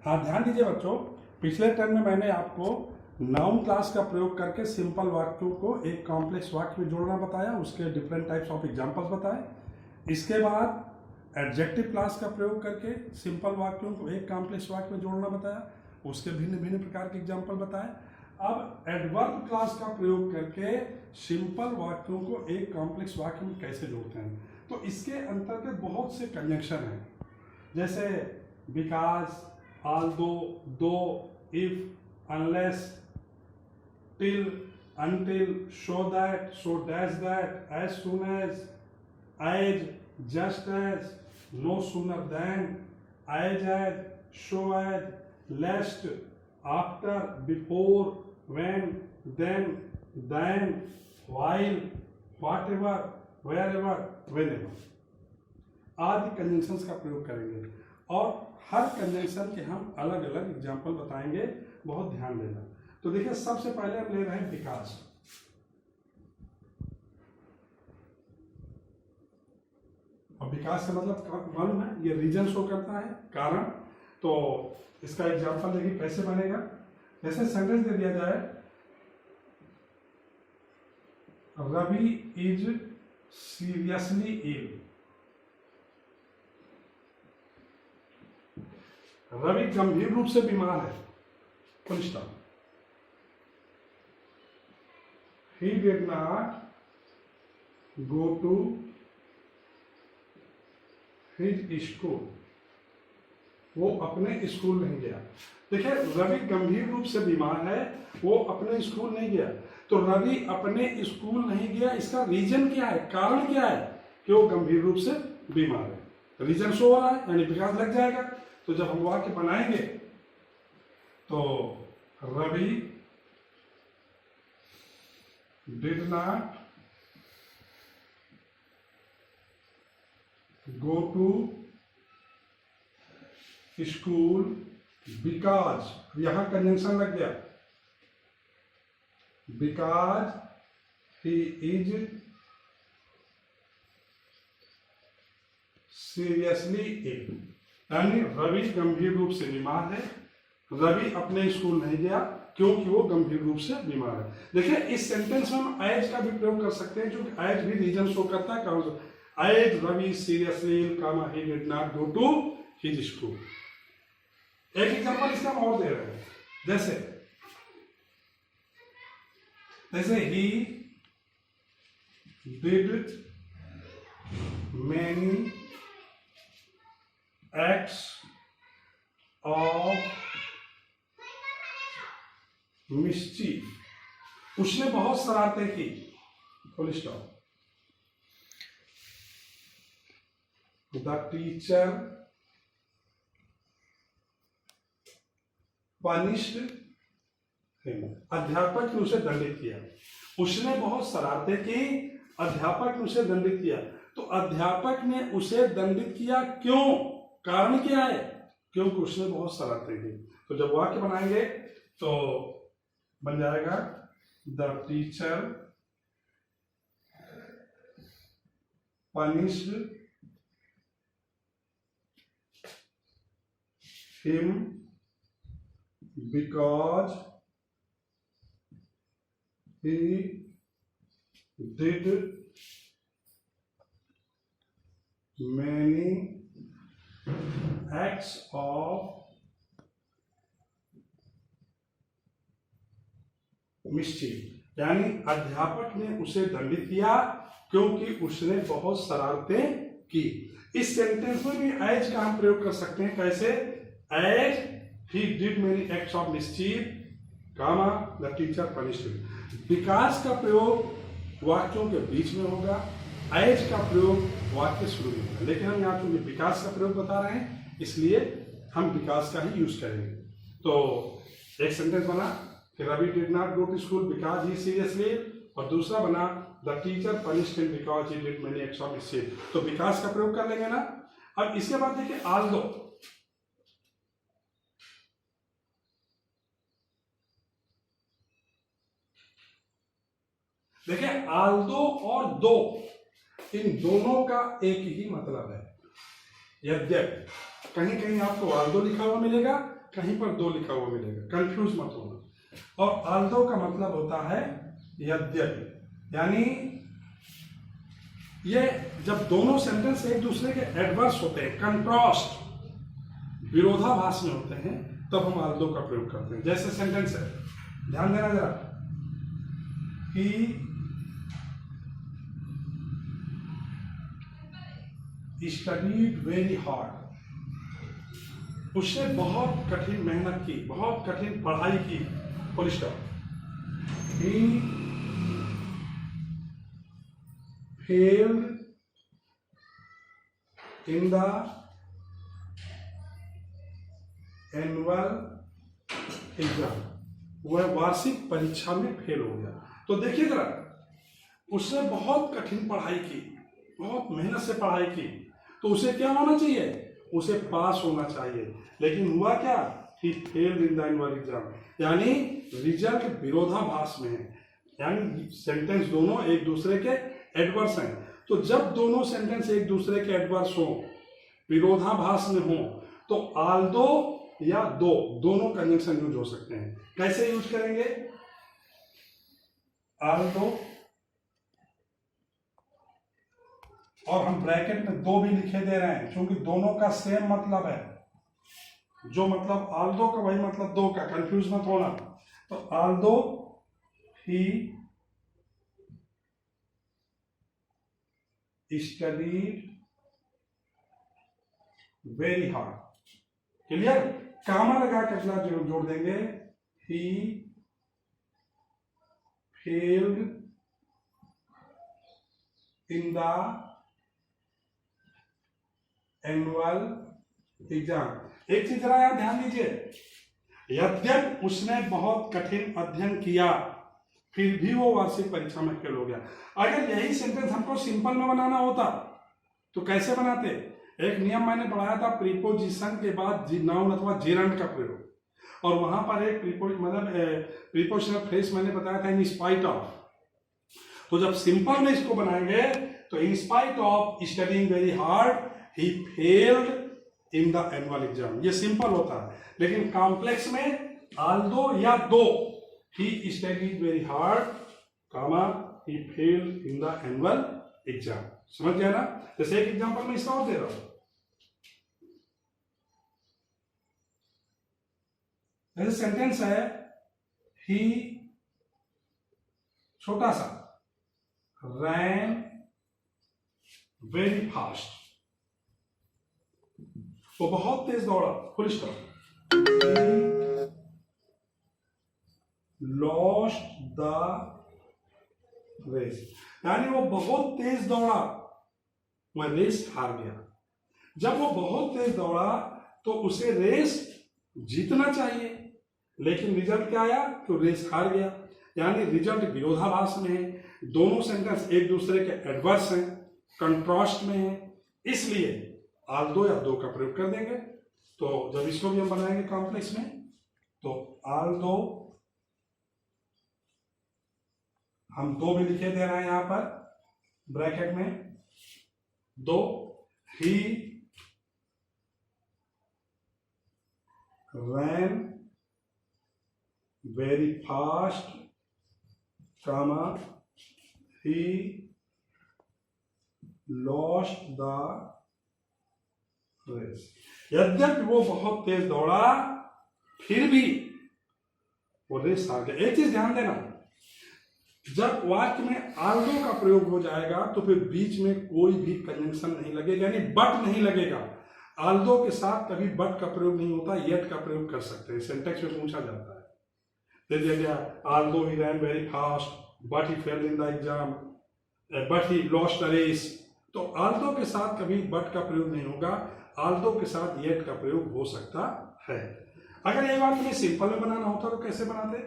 हाँ, ध्यान दीजिए बच्चों, पिछले टर्म में मैंने आपको नाउन क्लास का प्रयोग करके सिंपल वाक्यों को एक कॉम्प्लेक्स वाक्य में जोड़ना बताया, उसके डिफरेंट टाइप्स ऑफ एग्जांपल्स बताए। इसके बाद एडजेक्टिव क्लास का प्रयोग करके सिंपल वाक्यों को एक कॉम्प्लेक्स वाक्य में जोड़ना बताया, उसके भिन्न भिन्न प्रकार के एग्जाम्पल बताए। अब एडवर्ब क्लास का प्रयोग करके सिंपल वाक्यों को एक कॉम्प्लेक्स वाक्य में कैसे जोड़ते हैं, तो इसके अंतर्गत बहुत से कंजंक्शन हैं, जैसे बिकॉज, ऑल्दो, दो, if, unless, till, until, so that, so dash that, as soon as, just as, no sooner than, as, so as, lest, after, before, when, then, while, whatever, wherever, whenever आदि conjunctions का प्रयोग करेंगे और हर conjunction के हम अलग अलग example बताएंगे, बहुत ध्यान देना। तो देखिए, सबसे पहले हम ले रहे हैं बिकॉज। और बिकॉज का मतलब मालूम है, ये रीजन शो करता है, कारण। तो इसका एग्जांपल देखिए कैसे बनेगा। जैसे सेंटेंस दे दिया जाए, Ravi is seriously ill. Ravi गंभीर रूप से बीमार है, full stop. He did not go to his school. वो अपने स्कूल नहीं गया। देखिए, रवि गंभीर रूप से बीमार है, वो अपने स्कूल नहीं गया। तो रवि अपने स्कूल नहीं गया, इसका रीजन क्या है, कारण क्या है कि वो गंभीर रूप से बीमार है। रीजन शो हो रहा है, यानी बिकॉज लग जाएगा। तो जब हम वाक्य बनाएंगे तो Ravi did not go to school because, यहां कंजंक्शन लग गया, because he is seriously ill, यानी रवि गंभीर रूप से बीमार है। रवि अपने स्कूल नहीं गया क्योंकि वो गंभीर रूप से बीमार है। देखिए, इस सेंटेंस में हम एज का भी प्रयोग कर सकते हैं, क्योंकि एज भी रीजन शो करता है। कौन सा? As Ravi seriously comma he did not go to his school. एक एग्जांपल इसका हम और दे रहे हैं, जैसे he did many acts of mischief. उसने बहुत शरारतें की, full stop. The teacher punished him. अध्यापक ने उसे दंडित किया। उसने बहुत शरारतें की, अध्यापक ने उसे दंडित किया। तो अध्यापक ने उसे दंडित किया क्यों, कारण क्या है? क्योंकि उसने बहुत शरारतें की। तो जब वाक्य बनाएंगे तो बन जाएगा, the teacher punished him because he did many acts of mischief. यानी अध्यापक ने उसे दंडित किया क्योंकि उसने बहुत शरारतें की। इस सेंटेंस में भी एज का हम प्रयोग कर सकते हैं। कैसे? As he did many acts of mischief comma the teacher punished him. Because का प्रयोग वाक्यों के बीच में होगा, एज का प्रयोग वाक्य शुरू में होगा। लेकिन हम यहाँ चूंकि बिकॉज का प्रयोग बता रहे हैं, इसलिए हम बिकॉज का ही यूज करेंगे। तो एक सेंटेंस बना कि Ravi did not go to school because he seriously, और दूसरा बना the teacher punished him because he did many acts of mischief. तो बिकॉज का प्रयोग कर लेंगे ना। अब इसके बाद देखिए ऑल्दो। देखिए, ऑल्दो और दो, इन दोनों का एक ही मतलब है। यद्यपि कहीं कहीं आपको ऑल्दो लिखा हुआ मिलेगा, कहीं पर 2 लिखा हुआ मिलेगा, कंफ्यूज मत होना। और आल्दो का मतलब होता है यद्यपि, यानी ये जब दोनों सेंटेंस एक दूसरे के एडवर्स होते हैं, कंट्रास्ट, विरोधाभास में होते हैं, तब हम आल्दो का प्रयोग करते हैं। जैसे सेंटेंस है, ध्यान देना जरा, ही स्टडीड वेरी हार्ड, उसने बहुत कठिन मेहनत की, बहुत कठिन पढ़ाई की, full stop. He failed in the annual exam, वह वार्षिक परीक्षा में फेल हो गया। तो देखिए जरा, उसने बहुत कठिन पढ़ाई की, बहुत मेहनत से पढ़ाई की, तो उसे क्या होना चाहिए, उसे पास होना चाहिए। लेकिन हुआ क्या, he failed in the annual exam, यानी रिजल्ट विरोधाभास में है, यानी सेंटेंस दोनों एक दूसरे के एडवर्स हैं। तो जब दोनों सेंटेंस एक दूसरे के एडवर्स हो, विरोधाभास में हो, तो आल्दो या दो, दोनों कंजंक्शन यूज हो सकते हैं। कैसे यूज करेंगे, आल्दो, और हम ब्रैकेट में 2 भी लिखे दे रहे हैं, क्योंकि दोनों का सेम मतलब है। जो मतलब आल्दो का वही मतलब 2 का, कंफ्यूज मत होना। तो although he studied very hard, clear. Comma लगा के अगला जोड़ देंगे, he failed in the annual exam. एक चीज जरा यार ध्यान दीजिए, यद्यपि उसने बहुत कठिन अध्ययन किया, फिर भी वो वार्षिक परीक्षा में फेल हो गया। अगर यही सेंटेंस हमको सिंपल में बनाना होता तो कैसे बनाते। एक नियम मैंने पढ़ाया था, प्रीपोजिशन के बाद नाउन अथवा जेरंड का प्रयोग, और वहां पर एक प्रीपोजिशनल फ्रेज मैंने बताया था, इन स्पाइट ऑफ। तो जब सिंपल में इसको बनाएंगे तो in spite of studying very hard he failed in the annual exam, ये सिंपल होता है। लेकिन कॉम्प्लेक्स में आल्दो या दो, he studied very hard, comma he failed in the annual exam. समझ गया ना। जैसे एक एग्जांपल मैं इसका और दे रहा हूं, जैसे सेंटेंस है, ही छोटा सा रैन वेरी फास्ट, वो बहुत तेज दौड़ा, full stop. Lost the race, यानी वो बहुत तेज दौड़ा, वह रेस हार गया। जब वो बहुत तेज दौड़ा तो उसे रेस जीतना चाहिए, लेकिन रिजल्ट क्या आया, तो रेस हार गया। यानी रिजल्ट विरोधाभास में है, दोनों सेंटेंस एक दूसरे के एडवर्स हैं, कंट्रास्ट में है, इसलिए आल्दो या दो का प्रयोग कर देंगे। तो जब इसको भी हम बनाएंगे कॉम्प्लेक्स में, तो आल्दो, हम 2 भी लिखे दे रहे हैं यहां पर ब्रैकेट में 2, ही ran very fast, comma, he lost the race। यद्यपि वो बहुत तेज दौड़ा, फिर भी वो रेस हार गया। एक चीज ध्यान देना, जब वाक्य में आल्दो का प्रयोग हो जाएगा तो फिर बीच में कोई भी कंजंक्शन नहीं लगेगा, यानी बट नहीं लगेगा। आल्दो के साथ कभी बट का प्रयोग नहीं होता, येट का प्रयोग कर सकते हैं। सिंटैक्स में पूछा जाता है, दे दिया गया, although he ran very fast but he failed in the exam but he lost the race. तो आल्दो के साथ कभी बट का प्रयोग नहीं होगा, आल्दो के साथ येट का प्रयोग हो सकता है। अगर ये बात तुम्हें सिंपल में बनाना होता तो कैसे बनाते,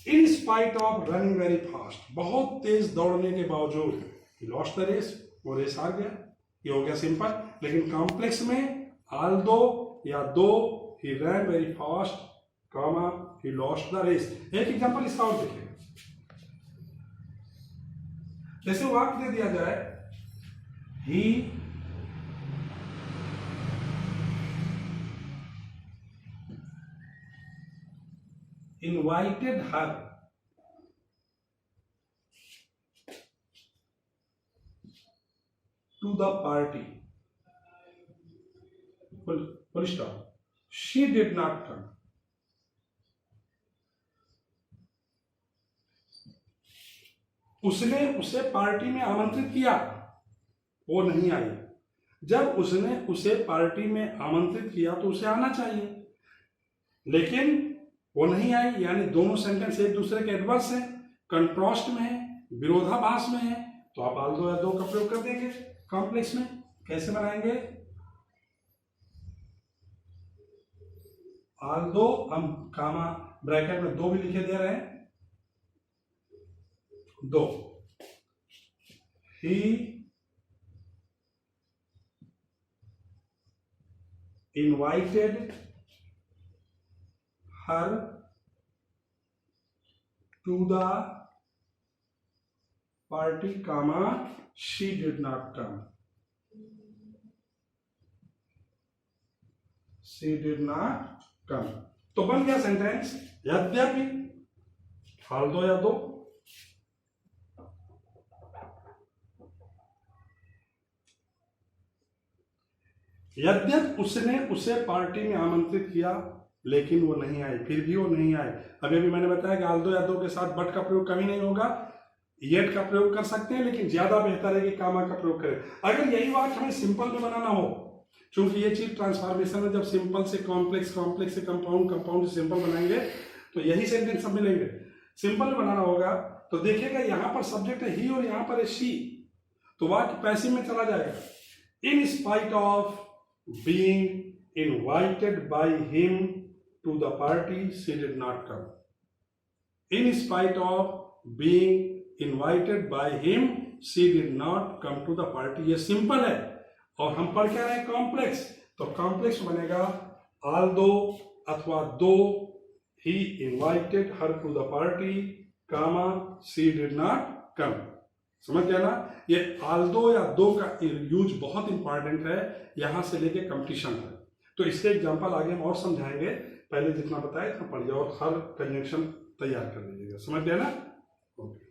इन spite of running very fast, बहुत तेज दौड़ने के बावजूद लॉस्ट द रेस, वो रेस हार गया। ये हो गया सिंपल। लेकिन कॉम्प्लेक्स में आल्दो या दो, he ran very fast, comma, he lost the race. एक एग्जांपल इसका और देखिए, जैसे वाक्य दे दिया जाए, ही invited her to the party. Full stop. She did not come. उसने उसे पार्टी में आमंत्रित किया, वो नहीं आई। जब उसने उसे पार्टी में आमंत्रित किया तो उसे आना चाहिए, लेकिन वो नहीं आई। यानी दोनों सेंटेंस एक दूसरे के एडवर्स हैं, कंट्रास्ट में है, विरोधाभास में है। तो आप आल दो या दो का प्रयोग कर देंगे कॉम्प्लेक्स में। कैसे बनाएंगे? आल दो, हम कामा ब्रैकेट में दो भी लिखे दे रहे हैं, दो। ही invited her to the party, comma, she did not come. She did not come. तो बन गया सेंटेंस यद्यपि, हाल दो या दो। यद्यपि उसने उसे पार्टी में आमंत्रित किया लेकिन वो नहीं आई, फिर भी वो नहीं आए। अभी भी मैंने बताया कि आल दो या दो के साथ बट का प्रयोग कभी नहीं होगा, येट का प्रयोग कर सकते हैं, लेकिन ज्यादा बेहतर है कि कामा का प्रयोग करें। अगर यही वाक्य हमें सिंपल में बनाना हो, क्योंकि ये चीज ट्रांसफॉर्मेशन है, जब सिंपल से कॉम्प्लेक्स, कॉम्प्लेक्स से कंपाउंड, कंपाउंड से सिंपल बनाएंगे तो यही सेंटेंस सब मिलेंगे। सिंपल में बनाना होगा तो देखिएगा यहां पर सब्जेक्ट है ही और यहां पर है शी, तो वाक्य पैसिव में चला जाएगा। इन spite of being invited by him to the party, she did not come. In spite of being invited by him, she did not come to the party. ये सिंपल है और हम पढ़ क्या रहे हैं? कॉम्प्लेक्स। तो कॉम्प्लेक्स बनेगा आल दो अथवा दो, he invited her to the party, comma, she did not come. समझ गया ना? ये आल दो या दो का यूज बहुत इंपॉर्टेंट है, यहां से लेके कंपटीशन है। तो इसके एग्जांपल आगे हम और समझाएंगे, पहले जितना बताया था पढ़िए और हर कंजंक्शन तैयार कर लीजिएगा। समझ गया ना? ओके।